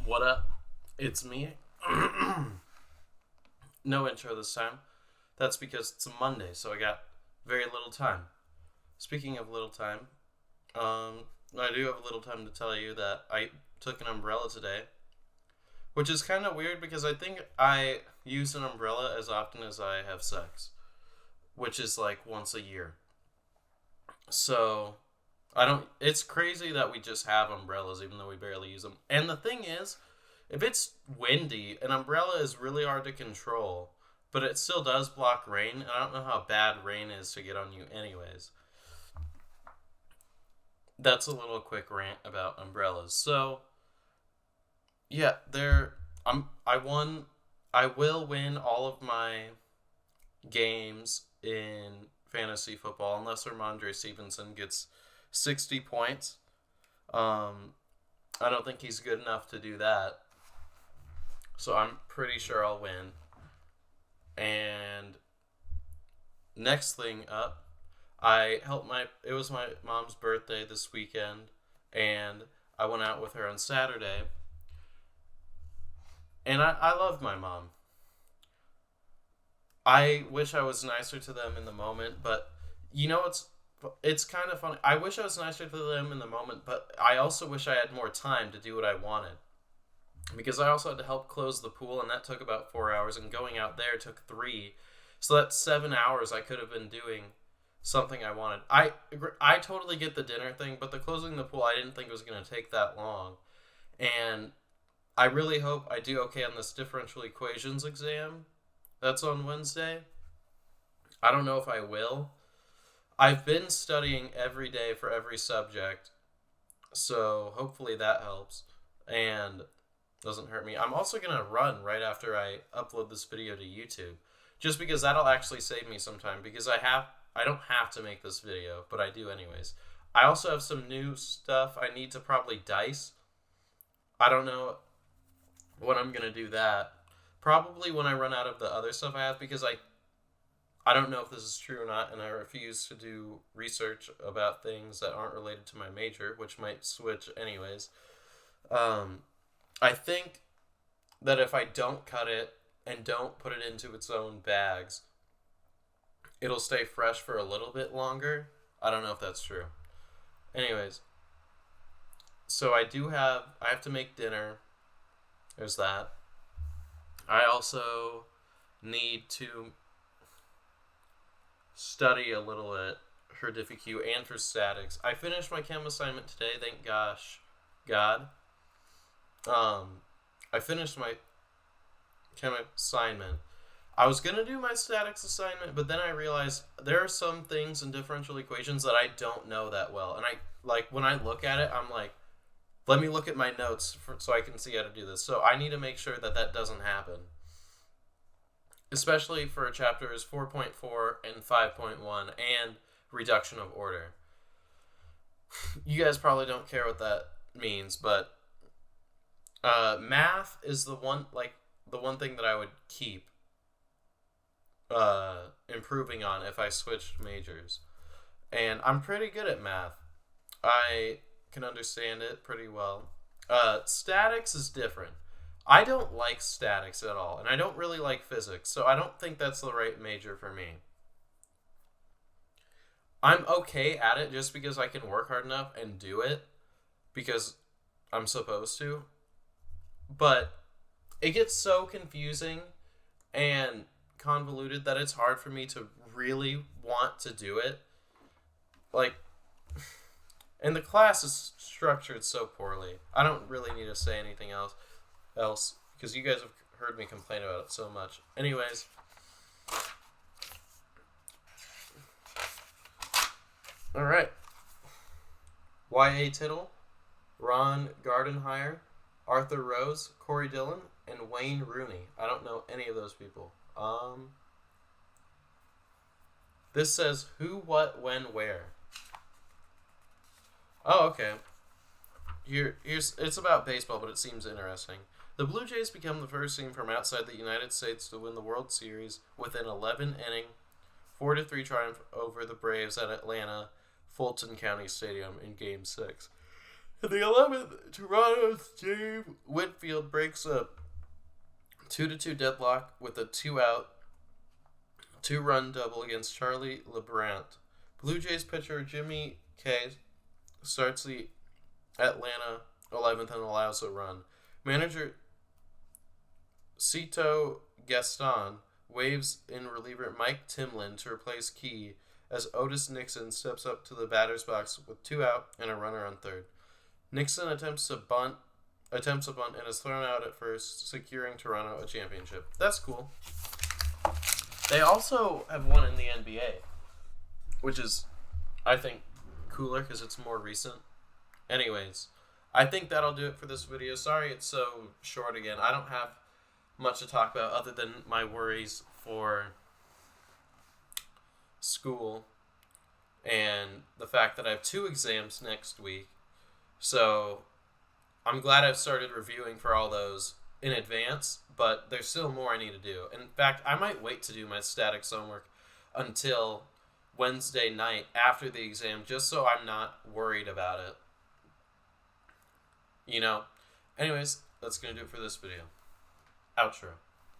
What up? It's me. No intro this time. That's because it's a Monday, so I got very little time. Speaking of little time, I do have a little time to tell you that I took an umbrella today, which is kind of weird because I think I use an umbrella as often as I have sex, which is like once a year. So I don't. It's crazy that we just have umbrellas even though we barely use them. And the thing is, if it's windy, an umbrella is really hard to control, but it still does block rain. And I don't know how bad rain is to get on you, anyways. That's a little quick rant about umbrellas. So yeah, there. I won. I will win all of my games in fantasy football unless Ramondre Stevenson gets 60 points. I don't think he's good enough to do that. So I'm pretty sure I'll win. And next thing up, it was my mom's birthday this weekend, and I went out with her on Saturday. And I love my mom. I wish I was nicer to them in the moment, but it's kind of funny. I wish I was nicer to them in the moment, but I also wish I had more time to do what I wanted. Because I also had to help close the pool, and that took about 4 hours, and going out there took 3. So that's 7 hours I could have been doing something I wanted. I totally get the dinner thing, but the closing the pool I didn't think was going to take that long. And I really hope I do okay on this differential equations exam that's on Wednesday. I don't know if I will. I've been studying every day for every subject, so hopefully that helps and doesn't hurt me. I'm also going to run right after I upload this video to YouTube, just because that'll actually save me some time, because I don't have to make this video, but I do anyways. I also have some new stuff I need to probably dice. I don't know when I'm going to do that. Probably when I run out of the other stuff I have, because I don't know if this is true or not, and I refuse to do research about things that aren't related to my major, which might switch anyways. I think that if I don't cut it and don't put it into its own bags, it'll stay fresh for a little bit longer. I don't know if that's true. Anyways, so I have to make dinner. There's that. I also need to study a little bit for DiffyQ and for statics. I finished my chem assignment today, thank gosh, God. I finished my chem assignment. I was going to do my statics assignment, but then I realized there are some things in differential equations that I don't know that well. And when I look at it, I'm like, let me look at my notes so I can see how to do this. So I need to make sure that doesn't happen. Especially for chapters 4.4 and 5.1 and reduction of order. You guys probably don't care what that means, but math is the one thing that I would keep improving on if I switched majors. And I'm pretty good at math. I can understand it pretty well. Statics is different. I don't like statics at all, and I don't really like physics, so I don't think that's the right major for me. I'm okay at it just because I can work hard enough and do it because I'm supposed to. But it gets so confusing and convoluted that it's hard for me to really want to do it. And the class is structured so poorly. I don't really need to say anything else because you guys have heard me complain about it so much. Anyways, all right. Y.A. Tittle, Ron Gardenhire, Arthur Rose, Corey Dillon, and Wayne Rooney. I don't know any of those people. This says who, what, when, where. Oh, okay. It's about baseball, but it seems interesting. The Blue Jays become the first team from outside the United States to win the World Series with an 11-inning, 4-3 triumph over the Braves at Atlanta Fulton County Stadium in Game 6. In the 11th, Toronto's James Whitfield breaks a 2-2 deadlock with a 2-out, 2-run double against Charlie LeBrant. Blue Jays pitcher Jimmy K starts the Atlanta 11th and allows a run. Manager Cito Gaston waves in reliever Mike Timlin to replace Key as Otis Nixon steps up to the batter's box with 2 out and a runner on third. Nixon attempts a bunt and is thrown out at first, securing Toronto a championship. That's cool. They also have won in the NBA, which is, I think, cooler because it's more recent. Anyways, I think that'll do it for this video. Sorry it's so short again. I don't have much to talk about other than my worries for school and the fact that I have 2 exams next week. So I'm glad I've started reviewing for all those in advance, but there's still more I need to do. In fact, I might wait to do my statics homework until Wednesday night after the exam just so I'm not worried about it. You know? Anyways, that's going to do it for this video. Outro.